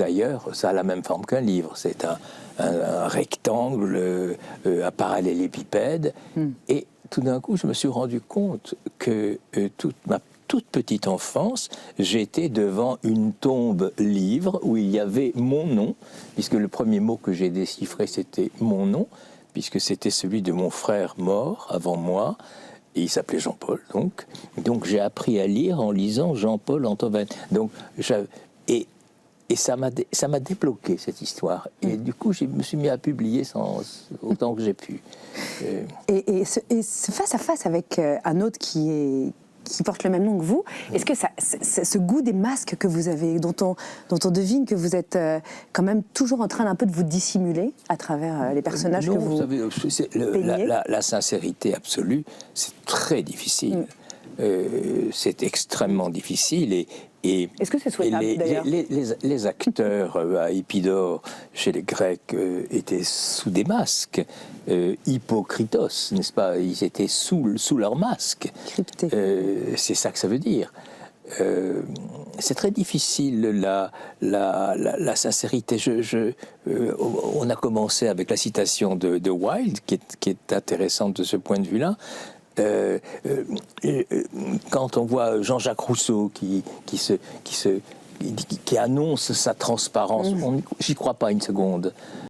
D'ailleurs, ça a la même forme qu'un livre. C'est un rectangle à parallélépipède. Et tout d'un coup, je me suis rendu compte que toute ma toute petite enfance, j'étais devant une tombe livre où il y avait mon nom, puisque le premier mot que j'ai déchiffré, c'était mon nom, puisque c'était celui de mon frère mort avant moi, et il s'appelait Jean-Paul, donc. Donc j'ai appris à lire en lisant Jean-Paul Antoven. Donc, et ça m'a débloqué, cette histoire. Et du coup, je me suis mis à publier autant que j'ai pu. Et ce face-à-face avec un autre qui porte le même nom que vous, est-ce que ce goût des masques que vous avez, dont on devine que vous êtes quand même toujours en train d'un peu de vous dissimuler à travers les personnages que vous peignez? La sincérité absolue, c'est très difficile. C'est extrêmement difficile est-ce que c'est souhaitable d'ailleurs? Les acteurs à Épidore, chez les Grecs, étaient sous des masques. Hypocritos, n'est-ce pas? Ils étaient sous leur masque. C'est ça que ça veut dire. C'est très difficile la sincérité. On a commencé avec la citation de Wilde, qui est intéressante de ce point de vue-là. Quand on voit Jean-Jacques Rousseau qui annonce sa transparence, j'y crois pas une seconde.